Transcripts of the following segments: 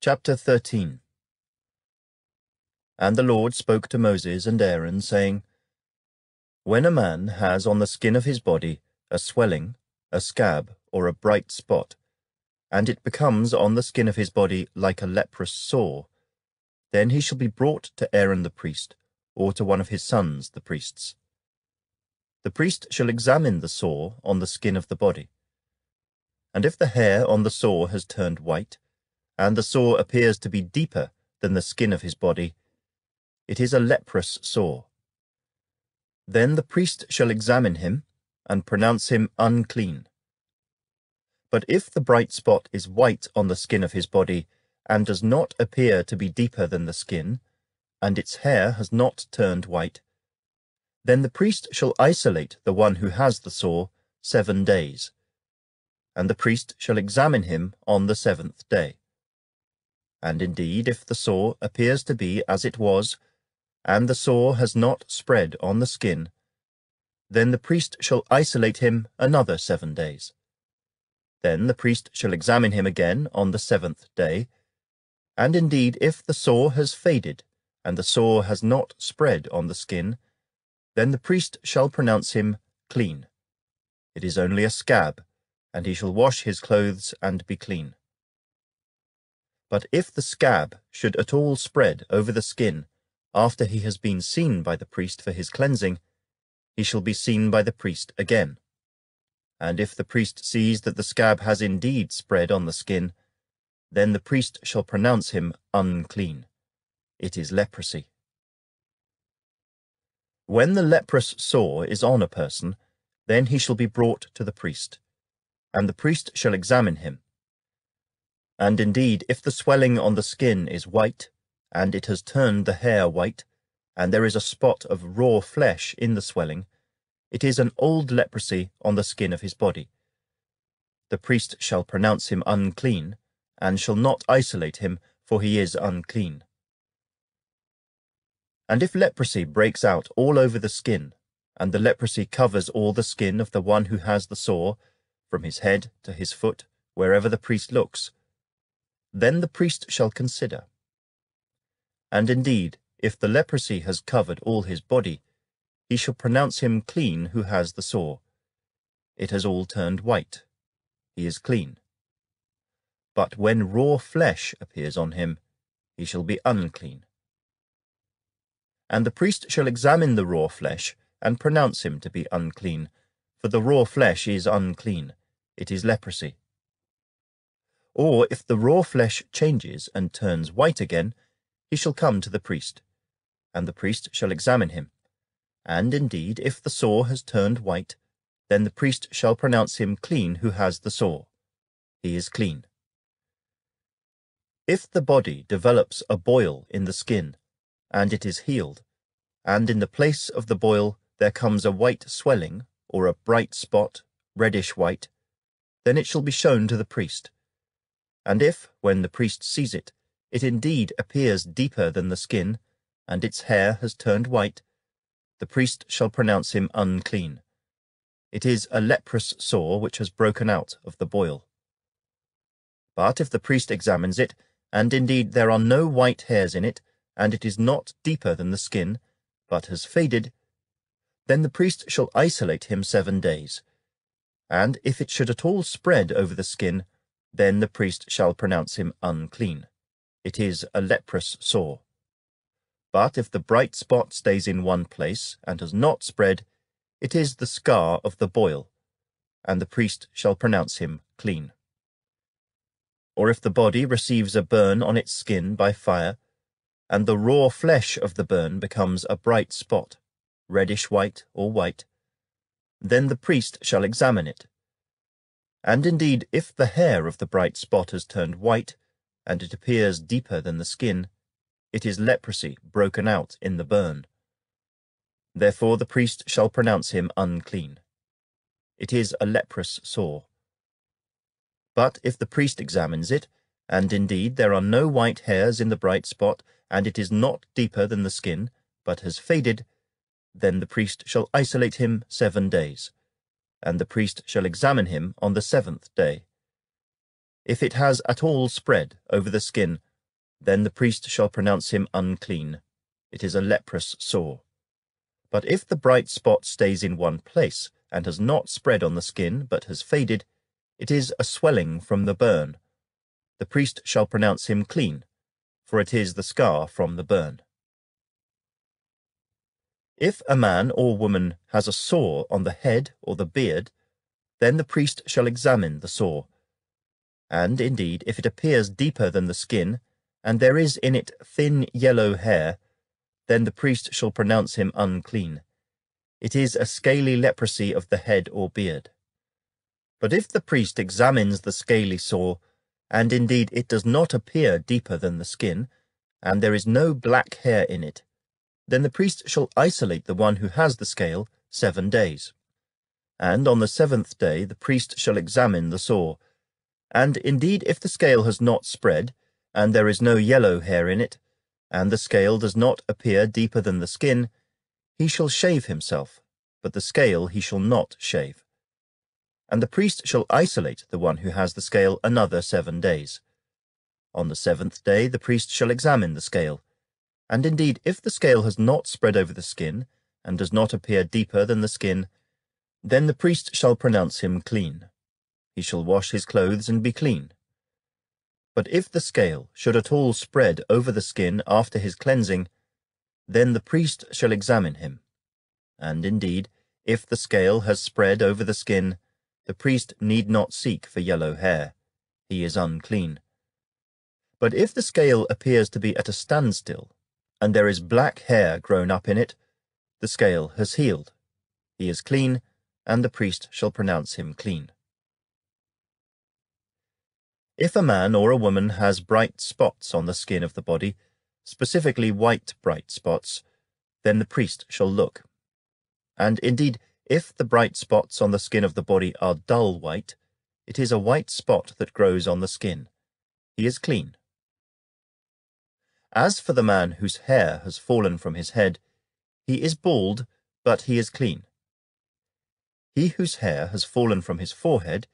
Chapter 13. And the Lord spoke to Moses and Aaron, saying, When a man has on the skin of his body a swelling, a scab, or a bright spot, and it becomes on the skin of his body like a leprous sore, then he shall be brought to Aaron the priest, or to one of his sons the priests. The priest shall examine the sore on the skin of the body. And if the hair on the sore has turned white, and the sore appears to be deeper than the skin of his body, it is a leprous sore. Then the priest shall examine him, and pronounce him unclean. But if the bright spot is white on the skin of his body, and does not appear to be deeper than the skin, and its hair has not turned white, then the priest shall isolate the one who has the sore 7 days, and the priest shall examine him on the 7th day. And indeed, if the sore appears to be as it was, and the sore has not spread on the skin, then the priest shall isolate him another 7 days. Then the priest shall examine him again on the 7th day, and indeed, if the sore has faded, and the sore has not spread on the skin, then the priest shall pronounce him clean. It is only a scab, and he shall wash his clothes and be clean. But if the scab should at all spread over the skin after he has been seen by the priest for his cleansing, he shall be seen by the priest again. And if the priest sees that the scab has indeed spread on the skin, then the priest shall pronounce him unclean. It is leprosy. When the leprous sore is on a person, then he shall be brought to the priest, and the priest shall examine him. And indeed, if the swelling on the skin is white, and it has turned the hair white, and there is a spot of raw flesh in the swelling, it is an old leprosy on the skin of his body. The priest shall pronounce him unclean, and shall not isolate him, for he is unclean. And if leprosy breaks out all over the skin, and the leprosy covers all the skin of the one who has the sore, from his head to his foot, wherever the priest looks, then the priest shall consider. And indeed, if the leprosy has covered all his body, he shall pronounce him clean who has the sore. It has all turned white. He is clean. But when raw flesh appears on him, he shall be unclean. And the priest shall examine the raw flesh, and pronounce him to be unclean, for the raw flesh is unclean. It is leprosy. Or if the raw flesh changes and turns white again, he shall come to the priest, and the priest shall examine him. And indeed, if the sore has turned white, then the priest shall pronounce him clean who has the sore. He is clean. If the body develops a boil in the skin, and it is healed, and in the place of the boil there comes a white swelling, or a bright spot, reddish white, then it shall be shown to the priest. And if, when the priest sees it, it indeed appears deeper than the skin, and its hair has turned white, the priest shall pronounce him unclean. It is a leprous sore which has broken out of the boil. But if the priest examines it, and indeed there are no white hairs in it, and it is not deeper than the skin, but has faded, then the priest shall isolate him 7 days. And if it should at all spread over the skin, then the priest shall pronounce him unclean. It is a leprous sore. But if the bright spot stays in one place, and has not spread, it is the scar of the boil, and the priest shall pronounce him clean. Or if the body receives a burn on its skin by fire, and the raw flesh of the burn becomes a bright spot, reddish white or white, then the priest shall examine it. And indeed, if the hair of the bright spot has turned white, and it appears deeper than the skin, it is leprosy broken out in the burn. Therefore the priest shall pronounce him unclean. It is a leprous sore. But if the priest examines it, and indeed there are no white hairs in the bright spot, and it is not deeper than the skin, but has faded, then the priest shall isolate him 7 days, and the priest shall examine him on the 7th day. If it has at all spread over the skin, Then the priest shall pronounce him unclean. It is a leprous sore. But if the bright spot stays in one place, and has not spread on the skin, but has faded, it is a swelling from the burn. The priest shall pronounce him clean, for it is the scar from the burn. If a man or woman has a sore on the head or the beard, then the priest shall examine the sore. And indeed, if it appears deeper than the skin, and there is in it thin yellow hair, then the priest shall pronounce him unclean. It is a scaly leprosy of the head or beard. But if the priest examines the scaly sore, and indeed it does not appear deeper than the skin, and there is no black hair in it, then the priest shall isolate the one who has the scale 7 days. And on the 7th day the priest shall examine the sore. And indeed if the scale has not spread, and there is no yellow hair in it, and the scale does not appear deeper than the skin, he shall shave himself, but the scale he shall not shave. And the priest shall isolate the one who has the scale another 7 days. On the 7th day the priest shall examine the scale. And indeed, if the scale has not spread over the skin, and does not appear deeper than the skin, then the priest shall pronounce him clean. He shall wash his clothes and be clean. But if the scale should at all spread over the skin after his cleansing, then the priest shall examine him. And indeed, if the scale has spread over the skin, the priest need not seek for yellow hair. He is unclean. But if the scale appears to be at a standstill, and there is black hair grown up in it, the scale has healed. He is clean, and the priest shall pronounce him clean. If a man or a woman has bright spots on the skin of the body, specifically white bright spots, then the priest shall look. And indeed, if the bright spots on the skin of the body are dull white, it is a white spot that grows on the skin. He is clean. As for the man whose hair has fallen from his head, he is bald, but he is clean. He whose hair has fallen from his forehead,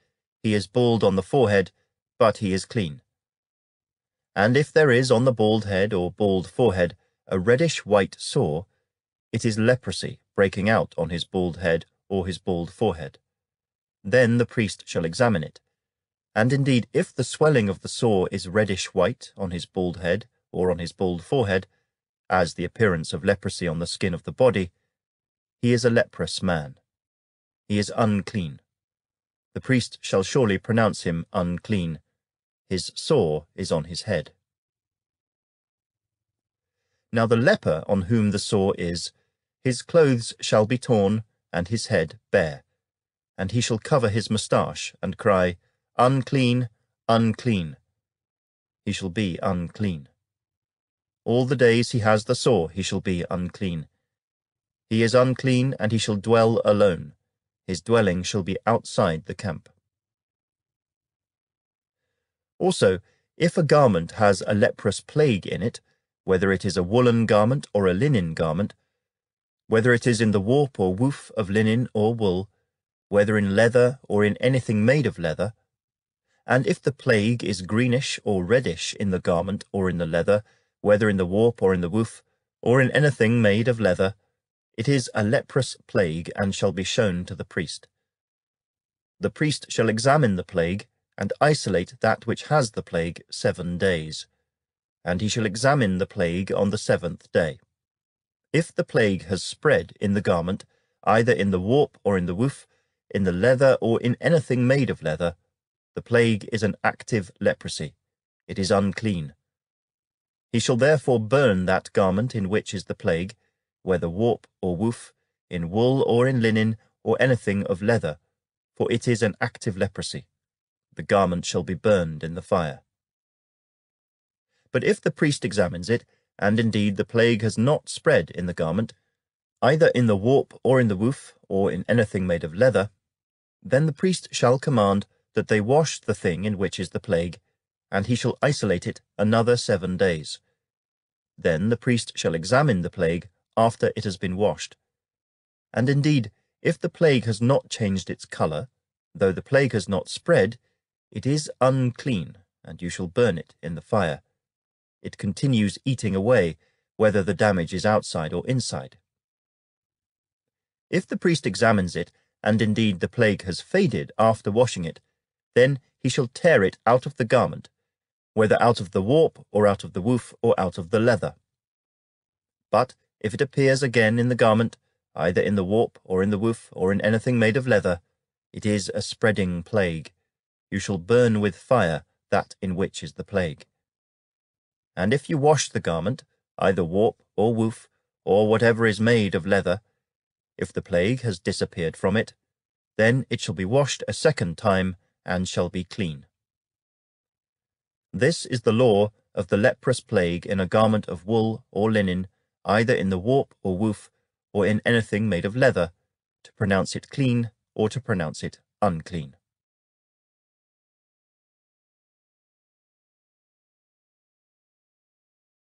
he is bald on the forehead, but he is clean. And if there is on the bald head or bald forehead a reddish-white sore, it is leprosy breaking out on his bald head or his bald forehead. Then the priest shall examine it. And indeed, if the swelling of the sore is reddish-white on his bald head or on his bald forehead, as the appearance of leprosy on the skin of the body, he is a leprous man. He is unclean. The priest shall surely pronounce him unclean. His sore is on his head. Now the leper on whom the sore is, his clothes shall be torn, and his head bare, and he shall cover his moustache, and cry, Unclean, unclean. He shall be unclean. All the days he has the sore he shall be unclean. He is unclean, and he shall dwell alone. His dwelling shall be outside the camp. Also, if a garment has a leprous plague in it, whether it is a woolen garment or a linen garment, whether it is in the warp or woof of linen or wool, whether in leather or in anything made of leather, and if the plague is greenish or reddish in the garment or in the leather, whether in the warp or in the woof, or in anything made of leather, it is a leprous plague, and shall be shown to the priest. The priest shall examine the plague, and isolate that which has the plague 7 days. And he shall examine the plague on the 7th day. If the plague has spread in the garment, either in the warp or in the woof, in the leather or in anything made of leather, the plague is an active leprosy. It is unclean. He shall therefore burn that garment in which is the plague, whether warp or woof, in wool or in linen, or anything of leather, for it is an active leprosy. The garment shall be burned in the fire. But if the priest examines it, and indeed the plague has not spread in the garment, either in the warp or in the woof, or in anything made of leather, then the priest shall command that they wash the thing in which is the plague, and he shall isolate it another 7 days. Then the priest shall examine the plague after it has been washed. And indeed, if the plague has not changed its colour, though the plague has not spread, it is unclean, and you shall burn it in the fire. it continues eating away, whether the damage is outside or inside. If the priest examines it, and indeed the plague has faded after washing it, then he shall tear it out of the garment, whether out of the warp, or out of the woof, or out of the leather. But if it appears again in the garment, either in the warp, or in the woof, or in anything made of leather, it is a spreading plague. You shall burn with fire that in which is the plague. And if you wash the garment, either warp, or woof, or whatever is made of leather, if the plague has disappeared from it, then it shall be washed a second time, and shall be clean. This is the law of the leprous plague in a garment of wool or linen, either in the warp or woof, or in anything made of leather, to pronounce it clean or to pronounce it unclean.